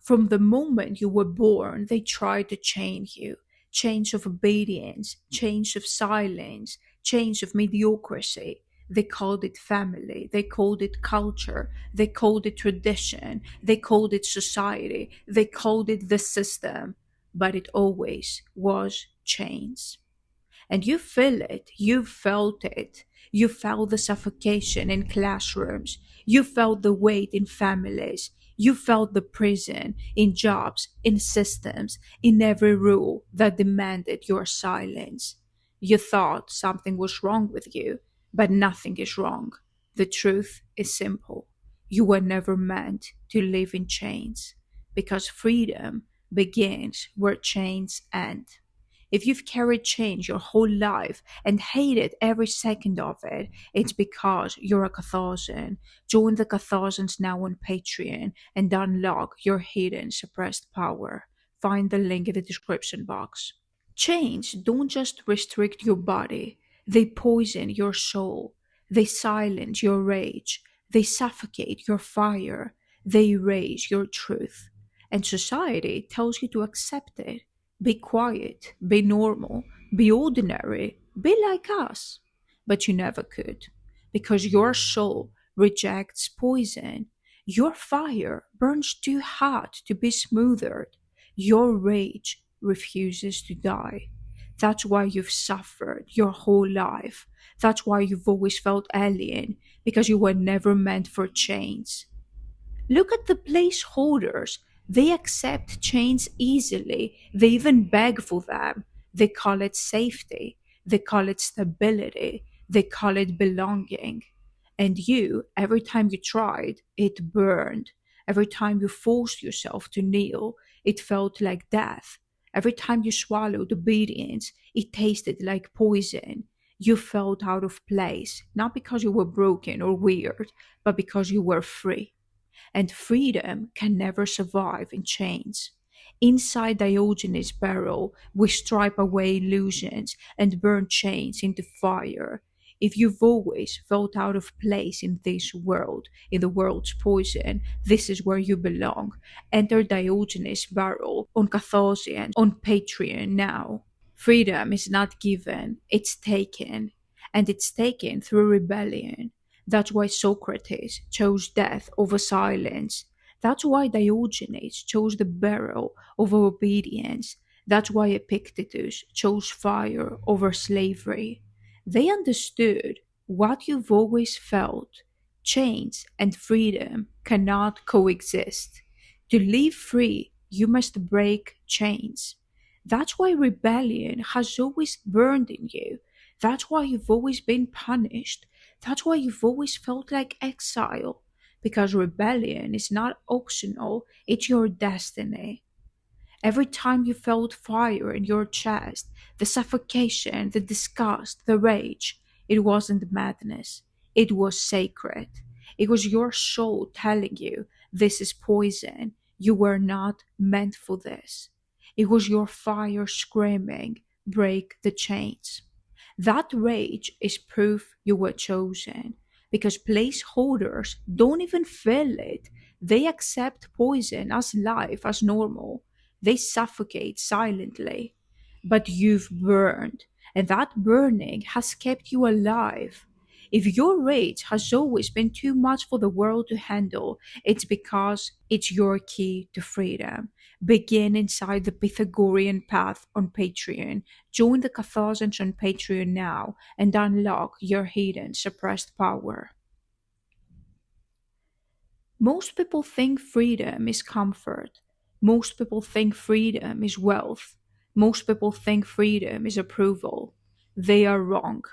From the moment you were born, they tried to chain you. Chains of obedience, chains of silence, chains of mediocrity. They called it family, they called it culture, they called it tradition, they called it society, they called it the system. But it always was chains. And you feel it, you felt it. You felt the suffocation in classrooms, you felt the weight in families, you felt the prison in jobs, in systems, in every rule that demanded your silence. You thought something was wrong with you, but nothing is wrong. The truth is simple. You were never meant to live in chains, because freedom begins where chains end. If you've carried change your whole life and hated every second of it, it's because you're a Catharsian. Join the Catharsians now on Patreon and unlock your hidden suppressed power. Find the link in the description box. Chains don't just restrict your body, they poison your soul. They silence your rage. They suffocate your fire. They erase your truth. And society tells you to accept it. Be quiet, be normal, be ordinary, be like us. But you never could, because your soul rejects poison. Your fire burns too hot to be smothered. Your rage refuses to die. That's why you've suffered your whole life. That's why you've always felt alien, because you were never meant for chains. Look at the placeholders. They accept chains easily. They even beg for them. They call it safety. They call it stability. They call it belonging. And you, every time you tried, it burned. Every time you forced yourself to kneel, it felt like death. Every time you swallowed obedience, it tasted like poison. You felt out of place, not because you were broken or weird, but because you were free. And freedom can never survive in chains. Inside Diogenes' barrel, we stripe away illusions and burn chains into fire. If you've always felt out of place in this world, in the world's poison, this is where you belong. Enter Diogenes' barrel on Catharsians on Patreon now. Freedom is not given, it's taken. And it's taken through rebellion. That's why Socrates chose death over silence. That's why Diogenes chose the barrel over obedience. That's why Epictetus chose fire over slavery. They understood what you've always felt. Chains and freedom cannot coexist. To live free, you must break chains. That's why rebellion has always burned in you. That's why you've always been punished. That's why you've always felt like exile. Because rebellion is not optional, it's your destiny. Every time you felt fire in your chest, the suffocation, the disgust, the rage, it wasn't madness. It was sacred. It was your soul telling you, this is poison. You were not meant for this. It was your fire screaming, break the chains. That rage is proof you were chosen, because placeholders don't even feel it. They accept poison as life, as normal. They suffocate silently. But you've burned, and that burning has kept you alive. If your rage has always been too much for the world to handle, it's because it's your key to freedom. Begin inside the Pythagorean path on Patreon. Join the Catharsians on Patreon now and unlock your hidden suppressed power. Most people think freedom is comfort. Most people think freedom is wealth. Most people think freedom is approval. They are wrong.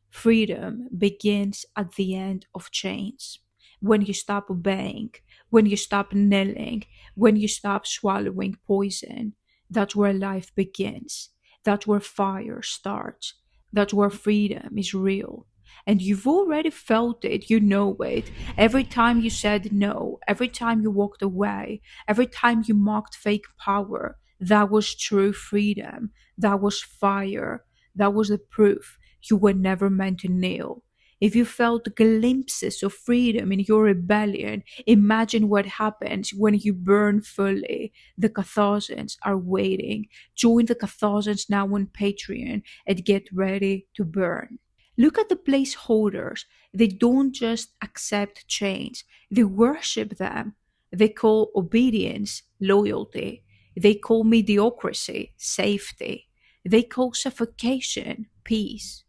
Freedom begins at the end of chains. When you stop obeying, when you stop kneeling, when you stop swallowing poison, that's where life begins. That's where fire starts. That's where freedom is real. And you've already felt it, you know it. Every time you said no, every time you walked away, every time you mocked fake power, that was true freedom. That was fire. That was the proof you were never meant to kneel. If you felt glimpses of freedom in your rebellion, imagine what happens when you burn fully. The Catharsians are waiting. Join the Catharsians now on Patreon and get ready to burn. Look at the placeholders. They don't just accept change, they worship them. They call obedience loyalty. They call mediocrity safety. They call suffocation peace.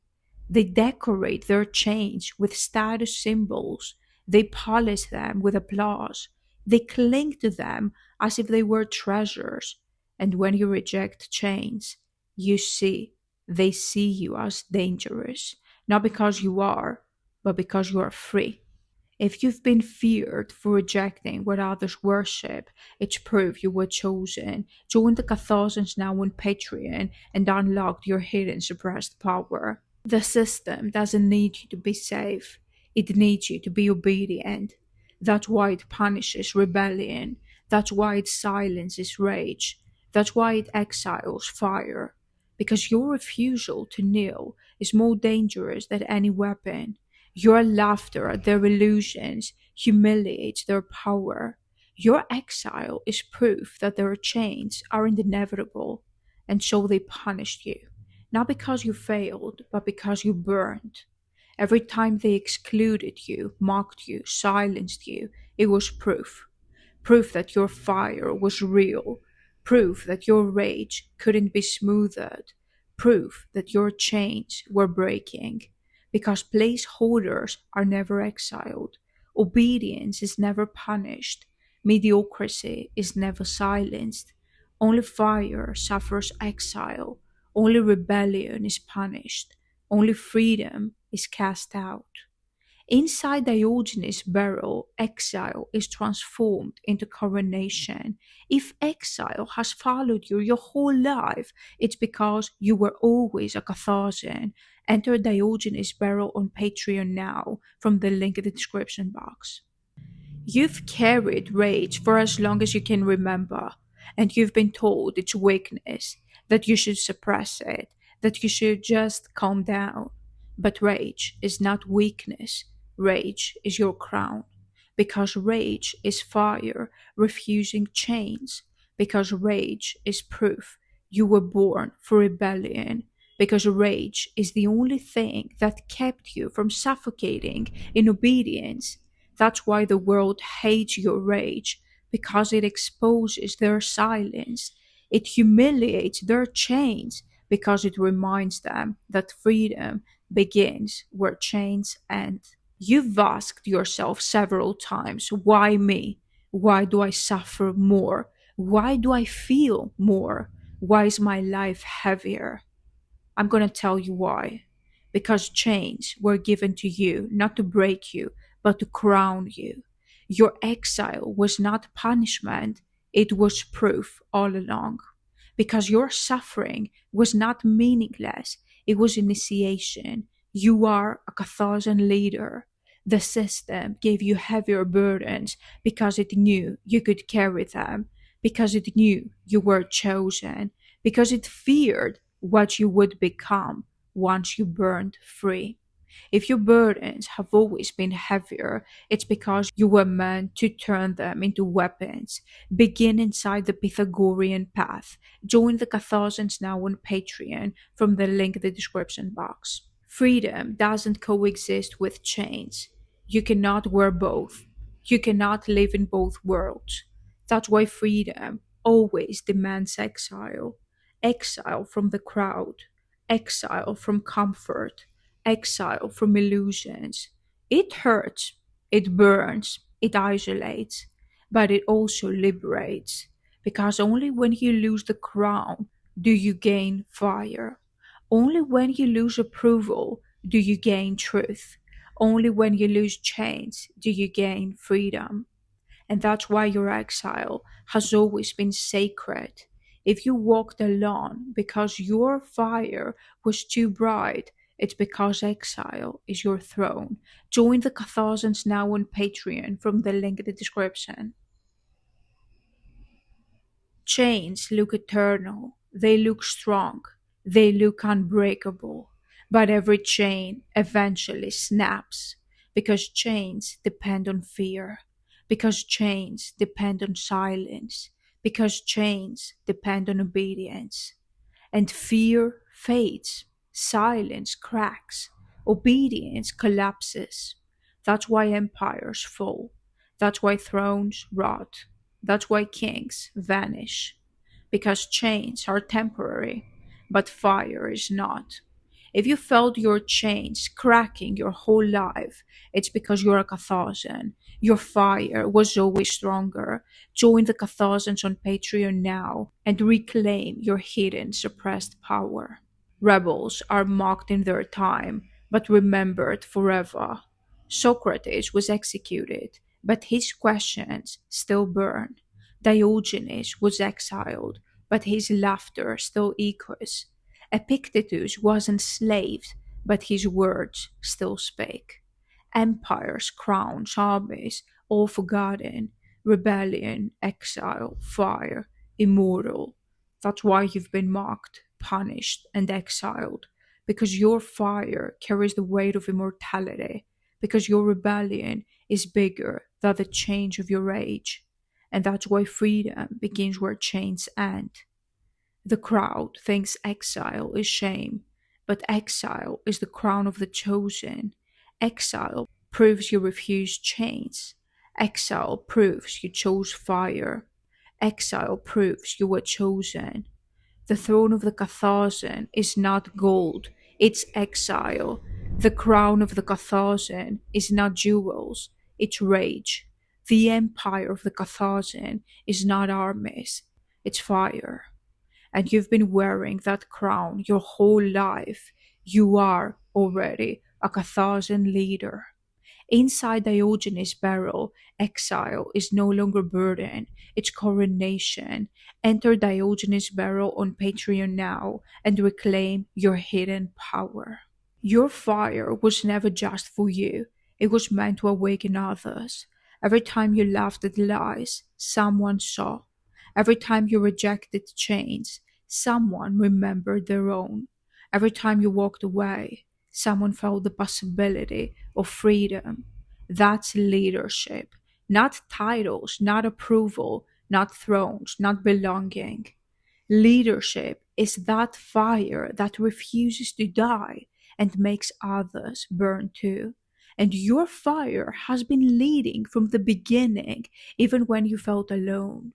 They decorate their change with status symbols. They polish them with applause. They cling to them as if they were treasures. And when you reject change, you see, they see you as dangerous, not because you are, but because you are free. If you've been feared for rejecting what others worship, it's proof you were chosen. Join the Catharsians now on Patreon and unlock your hidden suppressed power. The system doesn't need you to be safe, it needs you to be obedient. That's why it punishes rebellion. That's why it silences rage. That's why it exiles fire. Because your refusal to kneel is more dangerous than any weapon. Your laughter at their illusions humiliates their power. Your exile is proof that their chains aren't inevitable, and so they punished you. Not because you failed, but because you burned. Every time they excluded you, mocked you, silenced you, it was proof. Proof that your fire was real. Proof that your rage couldn't be smoothed. Proof that your chains were breaking. Because placeholders are never exiled. Obedience is never punished. Mediocrity is never silenced. Only fire suffers exile. Only rebellion is punished. Only freedom is cast out. Inside Diogenes' barrel, exile is transformed into coronation. If exile has followed you your whole life, it's because you were always a Catharsian. Enter Diogenes' barrel on Patreon now from the link in the description box. You've carried rage for as long as you can remember, and you've been told it's weakness, that you should suppress it, that you should just calm down. But rage is not weakness, rage is your crown. Because rage is fire refusing chains, because rage is proof you were born for rebellion, because rage is the only thing that kept you from suffocating in obedience. That's why the world hates your rage, because it exposes their silence. It humiliates their chains, because it reminds them that freedom begins where chains end. You've asked yourself several times, why me? Why do I suffer more? Why do I feel more? Why is my life heavier? I'm going to tell you why. Because chains were given to you not to break you, but to crown you. Your exile was not punishment, it was proof all along. Because your suffering was not meaningless, it was initiation. You are a Catharsian leader. The system gave you heavier burdens because it knew you could carry them, because it knew you were chosen, because it feared what you would become once you burned free. If your burdens have always been heavier, it's because you were meant to turn them into weapons. Begin inside the Pythagorean path. Join the Catharsians now on Patreon from the link in the description box. Freedom doesn't coexist with chains. You cannot wear both. You cannot live in both worlds. That's why freedom always demands exile. Exile from the crowd, exile from comfort, exile from illusions. It hurts, it burns, it isolates, but it also liberates. Because only when you lose the crown do you gain fire. Only when you lose approval do you gain truth. Only when you lose chains do you gain freedom. And that's why your exile has always been sacred. If you walked alone because your fire was too bright, it's because exile is your throne. Join the Catharsians now on Patreon from the link in the description. Chains look eternal, they look strong, they look unbreakable. But every chain eventually snaps because chains depend on fear, because chains depend on silence, because chains depend on obedience. And fear fades, silence cracks, obedience collapses. That's why empires fall. That's why thrones rot. That's why kings vanish. Because chains are temporary, but fire is not. If you felt your chains cracking your whole life, it's because you're a Catharsian. Your fire was always stronger. Join the Catharsians on Patreon now and reclaim your hidden, suppressed power. Rebels are mocked in their time, but remembered forever. Socrates was executed, but his questions still burn. Diogenes was exiled, but his laughter still echoes. Epictetus was enslaved, but his words still spake. Empires, crowns, armies, all forgotten. Rebellion, exile, fire, immortal. That's why you've been mocked, punished, and exiled. Because your fire carries the weight of immortality. Because your rebellion is bigger than the change of your age. And that's why freedom begins where chains end. The crowd thinks exile is shame, but exile is the crown of the chosen. Exile proves you refuse chains. Exile proves you chose fire. Exile proves you were chosen. The throne of the Catharsian is not gold, it's exile. The crown of the Catharsian is not jewels, it's rage. The empire of the Catharsian is not armies, it's fire. And you've been wearing that crown your whole life. You are already a Catharsian leader. Inside Diogenes' barrel, exile is no longer burden, it's coronation. Enter Diogenes' barrel on Patreon now and reclaim your hidden power. Your fire was never just for you, it was meant to awaken others. Every time you laughed at lies, someone saw. Every time you rejected chains, someone remembered their own. Every time you walked away, someone felt the possibility of freedom. That's leadership. Not titles, not approval, not thrones, not belonging. Leadership is that fire that refuses to die and makes others burn too. And your fire has been leading from the beginning, even when you felt alone.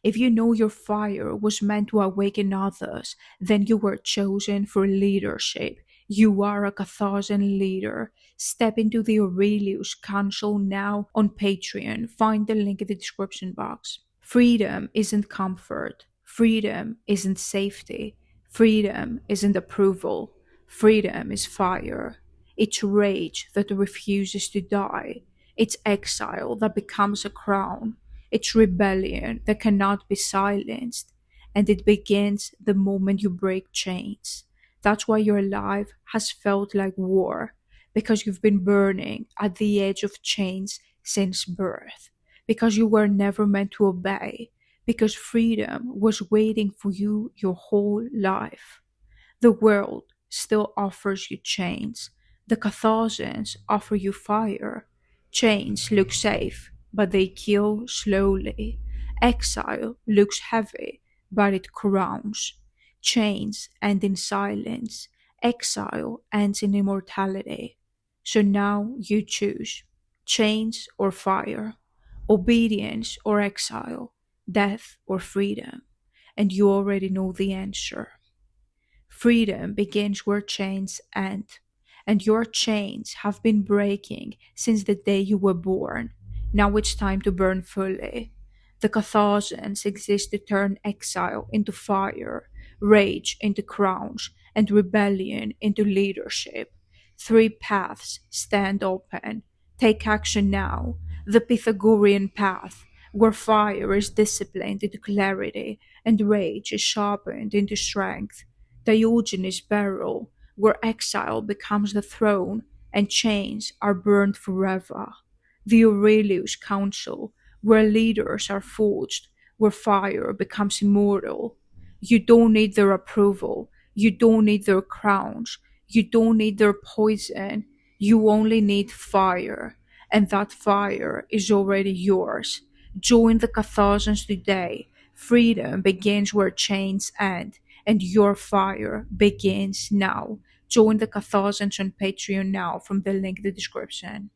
If you know your fire was meant to awaken others, then you were chosen for leadership. You are a Catharsian leader. Step into the Aurelius Council now on Patreon. Find the link in the description box. Freedom isn't comfort. Freedom isn't safety. Freedom isn't approval. Freedom is fire. It's rage that refuses to die. It's exile that becomes a crown. It's rebellion that cannot be silenced. And it begins the moment you break chains. That's why your life has felt like war, because you've been burning at the edge of chains since birth, because you were never meant to obey, because freedom was waiting for you your whole life. The world still offers you chains. The Catharsians offer you fire. Chains look safe, but they kill slowly. Exile looks heavy, but it crowns. Chains end in silence. Exile ends in immortality. So now you choose chains or fire, obedience or exile, death or freedom. And you already know the answer. Freedom begins where chains end, and your chains have been breaking since the day you were born. Now it's time to burn fully. The Catharsians exist to turn exile into fire, rage into crowns, and rebellion into leadership. Three paths stand open. Take action now. The Pythagorean path, where fire is disciplined into clarity and rage is sharpened into strength. Diogenes' barrel, where exile becomes the throne and chains are burned forever. The Aurelius Council, where leaders are forged, where fire becomes immortal. You don't need their approval, you don't need their crowns, You don't need their poison. You only need fire. And that fire is already yours. Join the Catharsians today. Freedom begins where chains end, and your fire begins now. Join the Catharsians on Patreon now from the link in the description.